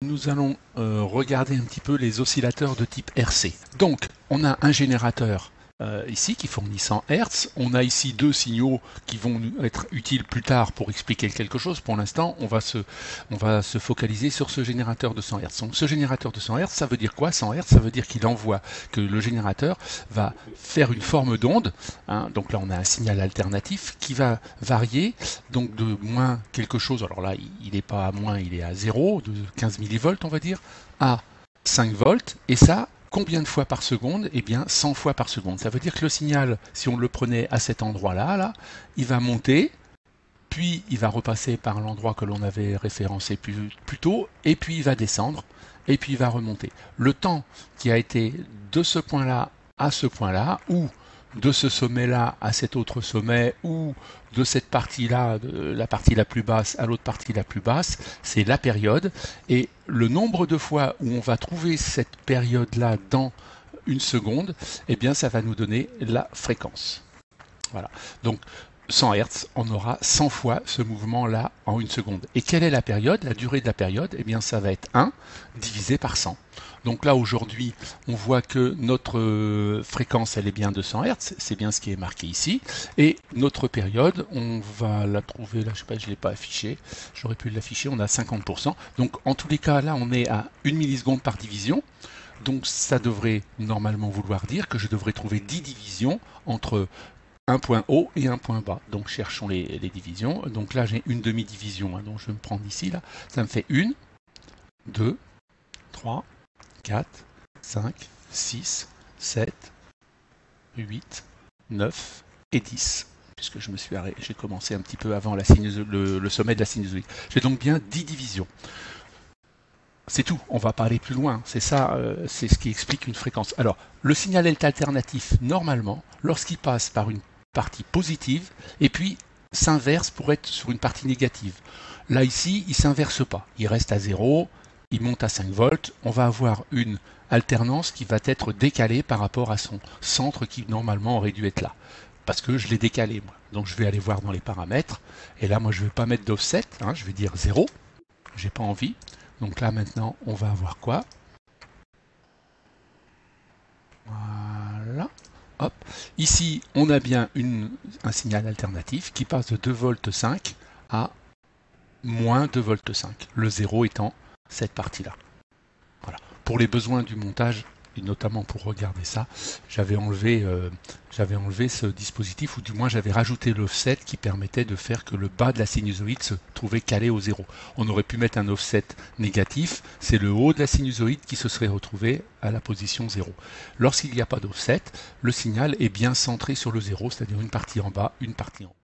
Nous allons regarder un petit peu les oscillateurs de type RC. Donc, on a un générateur ici qui fournit 100 Hz. On a ici deux signaux qui vont être utiles plus tard pour expliquer quelque chose. Pour l'instant, on va se focaliser sur ce générateur de 100 Hz. Donc, ce générateur de 100 Hz, ça veut dire quoi? 100 Hz, ça veut dire qu'il envoie, que le générateur va faire une forme d'onde. Hein. Donc là, on a un signal alternatif qui va varier donc de moins quelque chose. Alors là, il n'est pas à moins, il est à 0, de 15 millivolts, on va dire, à 5 volts. Et ça, combien de fois par seconde? Eh bien 100 fois par seconde. Ça veut dire que le signal, si on le prenait à cet endroit-là, il va monter, puis il va repasser par l'endroit que l'on avait référencé plus tôt, et puis il va descendre, et puis il va remonter. Le temps qui a été de ce point-là à ce point-là, ou de ce sommet-là à cet autre sommet, ou de cette partie-là, de la partie la plus basse à l'autre partie la plus basse, c'est la période. Et le nombre de fois où on va trouver cette période-là dans une seconde, eh bien ça va nous donner la fréquence. Voilà. Donc 100 Hz, on aura 100 fois ce mouvement-là en une seconde. Et quelle est la période? La durée de la période, eh bien ça va être 1 divisé par 100. Donc là aujourd'hui, on voit que notre fréquence, elle est bien de 100 Hz, c'est bien ce qui est marqué ici. Et notre période, on va la trouver, là je sais pas, je ne l'ai pas affiché, j'aurais pu l'afficher, on a 50%. Donc en tous les cas, là on est à 1 milliseconde par division. Donc ça devrait normalement vouloir dire que je devrais trouver 10 divisions entre un point haut et un point bas. Donc cherchons les divisions. Donc là j'ai une demi-division, hein, donc je vais me prendre ici, là. Ça me fait 1, 2, 3, 4, 5, 6, 7, 8, 9 et 10. Puisque je me suis arrêté, j'ai commencé un petit peu avant le sommet de la sinusoïde. J'ai donc bien 10 divisions. C'est tout, on va pas aller plus loin, c'est ça, c'est ce qui explique une fréquence. Alors, le signal est alternatif, normalement, lorsqu'il passe par une partie positive, et puis s'inverse pour être sur une partie négative. Là, ici, il ne s'inverse pas, il reste à 0, il monte à 5 volts, on va avoir une alternance qui va être décalée par rapport à son centre qui, normalement, aurait dû être là. Parce que je l'ai décalé, moi. Donc, je vais aller voir dans les paramètres, et là, moi, je ne vais pas mettre d'offset, hein, je vais dire 0, j'ai pas envie. Donc là maintenant, on va avoir quoi? Voilà. Hop. Ici, on a bien un signal alternatif qui passe de 2 volts 5 à moins 2 volts 5. Le 0 étant cette partie-là. Voilà. Pour les besoins du montage, et notamment pour regarder ça, j'avais enlevé ce dispositif, ou du moins j'avais rajouté l'offset qui permettait de faire que le bas de la sinusoïde se trouvait calé au 0. On aurait pu mettre un offset négatif, c'est le haut de la sinusoïde qui se serait retrouvé à la position 0. Lorsqu'il n'y a pas d'offset, le signal est bien centré sur le 0, c'est-à-dire une partie en bas, une partie en haut.